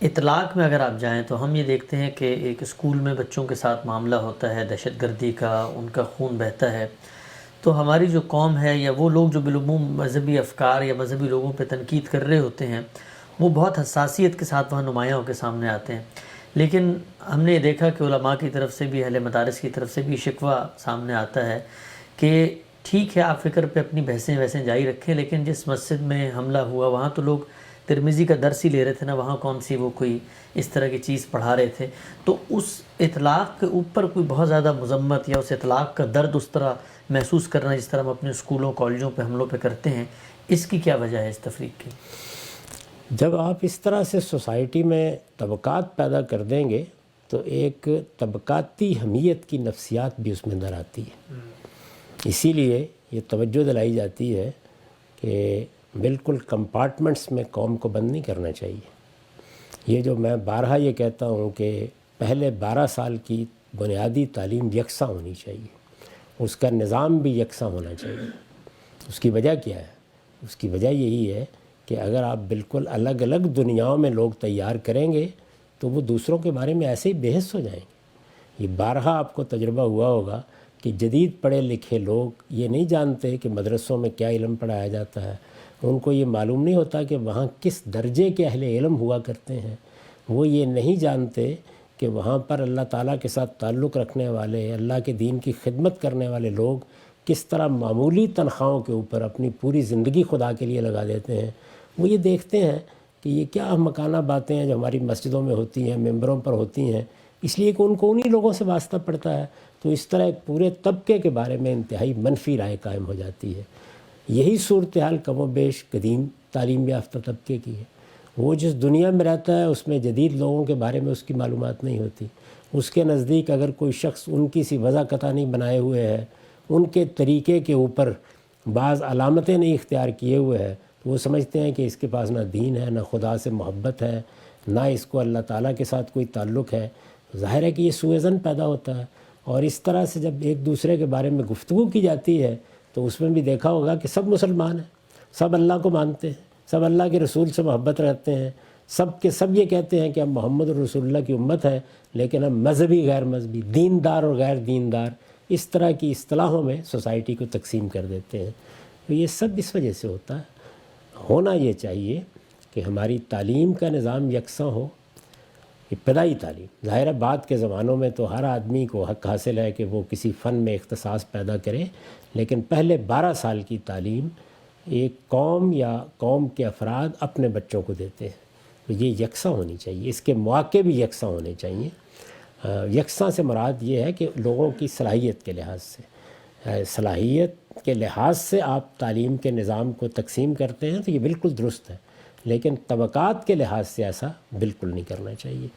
اطلاق میں اگر آپ جائیں تو ہم یہ دیکھتے ہیں کہ ایک اسکول میں بچوں کے ساتھ معاملہ ہوتا ہے دہشت گردی کا، ان کا خون بہتا ہے، تو ہماری جو قوم ہے یا وہ لوگ جو بالعموم مذہبی افکار یا مذہبی لوگوں پہ تنقید کر رہے ہوتے ہیں، وہ بہت حساسیت کے ساتھ وہاں نمایاں ہو کے سامنے آتے ہیں۔ لیکن ہم نے یہ دیکھا کہ علماء کی طرف سے بھی، اہل مدارس کی طرف سے بھی شکوہ سامنے آتا ہے کہ ٹھیک ہے آپ فکر پہ اپنی بحثیں ویسے جاری رکھیں، لیکن جس مسجد میں حملہ ہوا وہاں تو لوگ ترمذی کا درس ہی لے رہے تھے نا، وہاں کون سی وہ کوئی اس طرح کی چیز پڑھا رہے تھے۔ تو اس اطلاق کے اوپر کوئی بہت زیادہ مذمت یا اس اطلاق کا درد اس طرح محسوس کرنا جس طرح ہم اپنے اسکولوں کالجوں پہ حملوں پہ کرتے ہیں، اس کی کیا وجہ ہے اس تفریق کی؟ جب آپ اس طرح سے سوسائٹی میں طبقات پیدا کر دیں گے تو ایک طبقاتی حمیت کی نفسیات بھی اس میں اندر آتی ہے۔ اسی لیے یہ توجہ دلائی جاتی ہے کہ بالکل کمپارٹمنٹس میں قوم کو بند نہیں کرنا چاہیے۔ یہ جو میں بارہا یہ کہتا ہوں کہ پہلے 12 سال کی بنیادی تعلیم یکساں ہونی چاہیے، اس کا نظام بھی یکساں ہونا چاہیے۔ اس کی وجہ کیا ہے؟ اس کی وجہ یہی ہے کہ اگر آپ بالکل الگ الگ دنیاؤں میں لوگ تیار کریں گے تو وہ دوسروں کے بارے میں ایسے ہی بحث ہو جائیں گے۔ یہ بارہا آپ کو تجربہ ہوا ہوگا کہ جدید پڑھے لکھے لوگ یہ نہیں جانتے کہ مدرسوں میں کیا علم پڑھایا جاتا ہے، ان کو یہ معلوم نہیں ہوتا کہ وہاں کس درجے کے اہل علم ہوا کرتے ہیں، وہ یہ نہیں جانتے کہ وہاں پر اللہ تعالیٰ کے ساتھ تعلق رکھنے والے، اللہ کے دین کی خدمت کرنے والے لوگ کس طرح معمولی تنخواہوں کے اوپر اپنی پوری زندگی خدا کے لیے لگا دیتے ہیں۔ وہ یہ دیکھتے ہیں کہ یہ کیا احمقانہ باتیں ہیں جو ہماری مسجدوں میں ہوتی ہیں، ممبروں پر ہوتی ہیں، اس لیے کہ ان کو انہی لوگوں سے واسطہ پڑتا ہے، تو اس طرح ایک پورے طبقے کے بارے میں انتہائی منفی رائے قائم ہو جاتی ہے۔ یہی صورتحال کم و بیش قدیم تعلیم یافتہ طبقے کی ہے۔ وہ جس دنیا میں رہتا ہے اس میں جدید لوگوں کے بارے میں اس کی معلومات نہیں ہوتی۔ اس کے نزدیک اگر کوئی شخص ان کی سی وضع قطع نہیں بنائے ہوئے ہے، ان کے طریقے کے اوپر بعض علامتیں نہیں اختیار کیے ہوئے ہے، تو وہ سمجھتے ہیں کہ اس کے پاس نہ دین ہے، نہ خدا سے محبت ہے، نہ اس کو اللہ تعالیٰ کے ساتھ کوئی تعلق ہے۔ ظاہر ہے کہ یہ سوء ظن پیدا ہوتا ہے، اور اس طرح سے جب ایک دوسرے کے بارے میں گفتگو کی جاتی ہے تو اس میں بھی دیکھا ہوگا کہ سب مسلمان ہیں، سب اللہ کو مانتے ہیں، سب اللہ کے رسول سے محبت رکھتے ہیں، سب کے سب یہ کہتے ہیں کہ ہم محمد رسول اللہ کی امت ہے، لیکن ہم مذہبی غیر مذہبی، دیندار اور غیر دیندار، اس طرح کی اصطلاحوں میں سوسائٹی کو تقسیم کر دیتے ہیں۔ تو یہ سب اس وجہ سے ہوتا ہے۔ ہونا یہ چاہیے کہ ہماری تعلیم کا نظام یکساں ہو۔ ابتدائی تعلیم، ظاہر ہے بعد کے زمانوں میں تو ہر آدمی کو حق حاصل ہے کہ وہ کسی فن میں اختصاص پیدا کرے، لیکن پہلے 12 سال کی تعلیم ایک قوم یا قوم کے افراد اپنے بچوں کو دیتے ہیں، تو یہ یکساں ہونی چاہیے، اس کے مواقع بھی یکساں ہونے چاہیے۔ یکساں سے مراد یہ ہے کہ لوگوں کی صلاحیت کے لحاظ سے، صلاحیت کے لحاظ سے آپ تعلیم کے نظام کو تقسیم کرتے ہیں تو یہ بالکل درست ہے، لیکن طبقات کے لحاظ سے ایسا بالکل نہیں کرنا چاہیے۔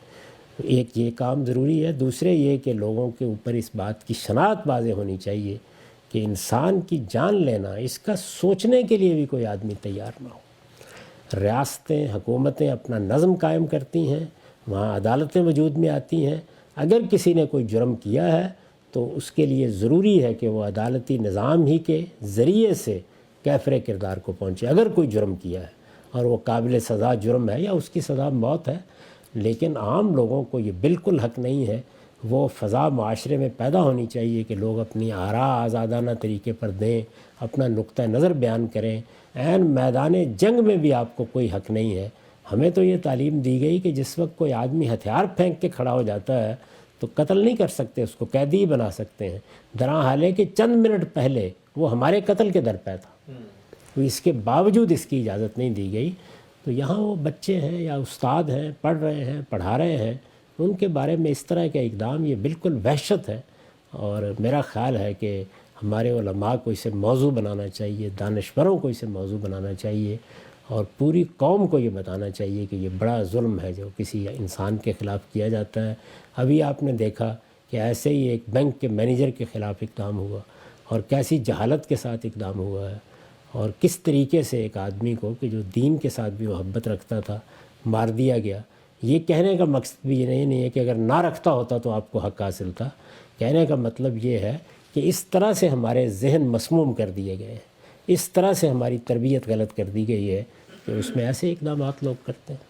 ایک یہ کام ضروری ہے، دوسرے یہ کہ لوگوں کے اوپر اس بات کی شناخت واضح ہونی چاہیے کہ انسان کی جان لینا، اس کا سوچنے کے لیے بھی کوئی آدمی تیار نہ ہو۔ ریاستیں، حکومتیں اپنا نظم قائم کرتی ہیں، وہاں عدالتیں وجود میں آتی ہیں، اگر کسی نے کوئی جرم کیا ہے تو اس کے لیے ضروری ہے کہ وہ عدالتی نظام ہی کے ذریعے سے کیفر کردار کو پہنچے۔ اگر کوئی جرم کیا ہے اور وہ قابل سزا جرم ہے یا اس کی سزا موت ہے، لیکن عام لوگوں کو یہ بالکل حق نہیں ہے۔ وہ فضا معاشرے میں پیدا ہونی چاہیے کہ لوگ اپنی آراء آزادانہ طریقے پر دیں، اپنا نقطہ نظر بیان کریں۔ عین میدان جنگ میں بھی آپ کو کوئی حق نہیں ہے۔ ہمیں تو یہ تعلیم دی گئی کہ جس وقت کوئی آدمی ہتھیار پھینک کے کھڑا ہو جاتا ہے تو قتل نہیں کر سکتے، اس کو قیدی بنا سکتے ہیں، درحال حالے کہ چند منٹ پہلے وہ ہمارے قتل کے در پہ تھا، تو اس کے باوجود اس کی اجازت نہیں دی گئی۔ تو یہاں وہ بچے ہیں یا استاد ہیں، پڑھ رہے ہیں، پڑھا رہے ہیں، ان کے بارے میں اس طرح کا اقدام یہ بالکل وحشت ہے، اور میرا خیال ہے کہ ہمارے علماء کو اسے موضوع بنانا چاہیے، دانشوروں کو اسے موضوع بنانا چاہیے، اور پوری قوم کو یہ بتانا چاہیے کہ یہ بڑا ظلم ہے جو کسی انسان کے خلاف کیا جاتا ہے۔ ابھی آپ نے دیکھا کہ ایسے ہی ایک بینک کے مینیجر کے خلاف اقدام ہوا، اور کیسی جہالت کے ساتھ اقدام ہوا ہے، اور کس طریقے سے ایک آدمی کو کہ جو دین کے ساتھ بھی محبت رکھتا تھا مار دیا گیا۔ یہ کہنے کا مقصد بھی یہ نہیں ہے کہ اگر نہ رکھتا ہوتا تو آپ کو حق حاصل تھا۔ کہنے کا مطلب یہ ہے کہ اس طرح سے ہمارے ذہن مسموم کر دیے گئے ہیں، اس طرح سے ہماری تربیت غلط کر دی گئی ہے کہ اس میں ایسے اقدامات لوگ کرتے ہیں۔